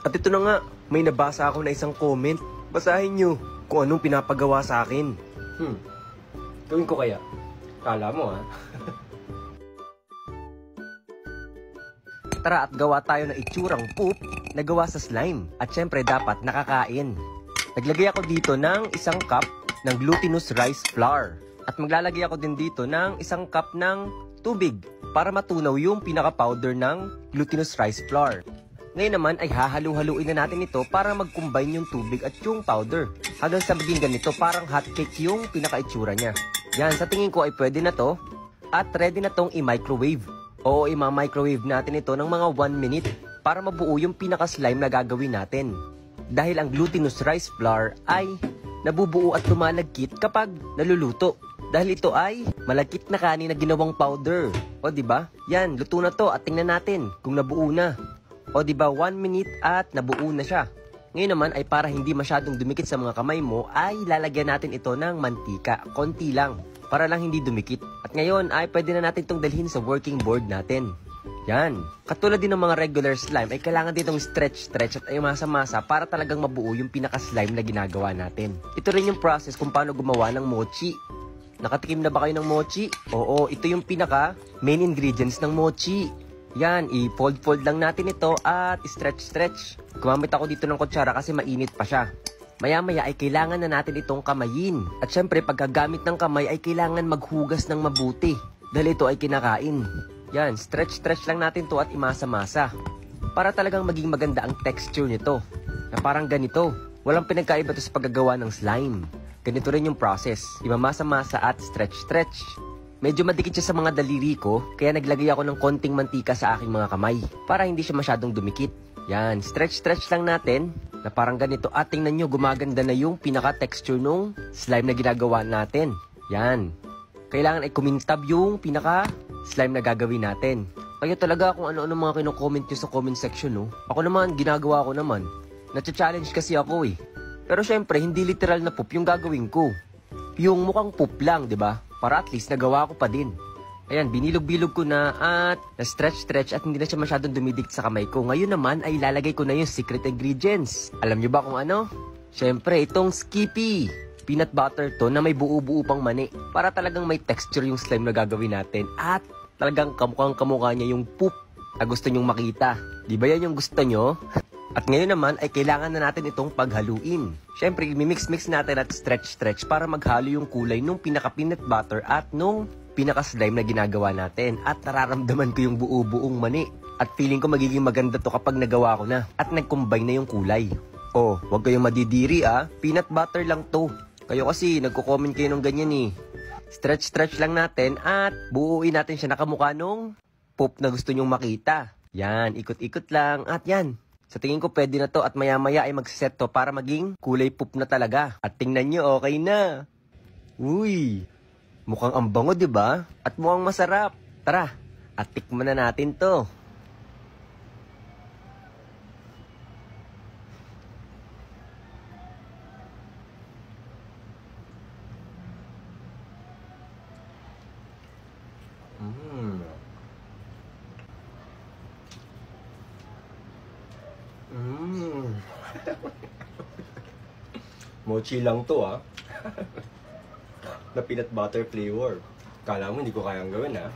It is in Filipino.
At ito na nga, may nabasa ako na isang comment. Basahin nyo kung anong pinapagawa sa akin. Gawin ko kaya? Kala mo ha? Tara at gawa tayo ng itsurang poop na gawa sa slime. At syempre dapat nakakain. Naglagay ako dito ng isang cup ng glutinous rice flour. At maglalagay ako din dito ng isang cup ng tubig para matunaw yung pinaka-powder ng glutinous rice flour. Ngayon naman ay hahalu-haluin na natin ito para mag-combine yung tubig at yung powder. Hanggang sa maging ganito, parang hotcake yung pinaka-itsura niya. Yan, sa tingin ko ay pwede na to. At ready na tong i-microwave. Oo, i-microwave natin ito ng mga 1 minute para mabuo yung pinaka-slime na gagawin natin. Dahil ang glutinous rice flour ay nabubuo at lumalagkit kapag naluluto. Dahil ito ay malagkit na kanin na ginawang powder. O diba? Yan, luto na to at tingnan natin kung nabuo na. O diba, 1 minute at nabuo na siya. Ngayon naman ay para hindi masyadong dumikit sa mga kamay mo ay lalagyan natin ito ng mantika. Konti lang para lang hindi dumikit. At ngayon ay pwede na natin itong dalhin sa working board natin. Yan. Katulad din ng mga regular slime ay kailangan ditong stretch at ay masa-masa para talagang mabuo yung pinaka-slime na ginagawa natin. Ito rin yung process kung paano gumawa ng mochi. Nakatikim na ba kayo ng mochi? Oo, ito yung pinaka main ingredients ng mochi. Yan, i-fold lang natin ito at stretch. Gumamit ako dito ng kutsara kasi mainit pa siya. Maya-maya ay kailangan na natin itong kamayin. At syempre, pagkagamit ng kamay ay kailangan maghugas ng mabuti. Dahil ito ay kinakain. Yan, stretch lang natin to at imasa-masa. Para talagang maging maganda ang texture nito. Na parang ganito. Walang pinagkaiba to sa paggagawa ng slime. Ganito rin yung process. Imamasa-masa at stretch. Medyo madikit siya sa mga daliri ko, kaya naglagay ako ng konting mantika sa aking mga kamay para hindi siya masyadong dumikit. Yan, stretch lang natin na parang ganito. At tingnan nyo, gumaganda na yung pinaka-texture nung slime na ginagawa natin. Yan. Kailangan ay kumintab yung pinaka-slime na gagawin natin. Kaya talaga kung ano-ano mga kino-comment nyo sa comment section, no? Ako naman, ginagawa ko naman. Nacha-challenge kasi ako eh. Pero syempre, hindi literal na poop yung gagawin ko. Yung mukhang poop lang, di ba? Para at least nagawa ko pa din. Ayan, binilog-bilog ko na at na-stretch at hindi na siya masyadong dumidikit sa kamay ko. Ngayon naman ay ilalagay ko na yung secret ingredients. Alam nyo ba kung ano? Siyempre, itong Skippy. Peanut butter to na may buo-buo pang mani. Para talagang may texture yung slime na gagawin natin. At talagang kamukhang-kamukha niya yung poop na gusto nyong makita. Di ba yan yung gusto nyo? At ngayon naman ay kailangan na natin itong paghaluin. Siyempre, imimix natin at stretch para maghalo yung kulay nung pinaka-peanut butter at nung pinaka-slime na ginagawa natin. At nararamdaman ko yung buo-buong mani. At feeling ko magiging maganda to kapag nagawa ko na. At nag-combine na yung kulay. Oh, huwag kayong madidiri ah. Peanut butter lang to. Kayo kasi, nagko-comment kayo ng ganyan eh. Stretch lang natin at buuin natin siya nakamukha nung poop na gusto nyong makita. Yan, ikot-ikot lang at yan. Sa tingin ko pwede na to at maya-maya ay magsiset to para maging kulay poop na talaga. At tingnan nyo, okay na. Uy, mukhang ang bango, diba? At mukhang masarap. Tara, at tikman na natin to. Mochi lang to ah. Na peanut butter flavor. Kala mo hindi ko kayang gawin ah.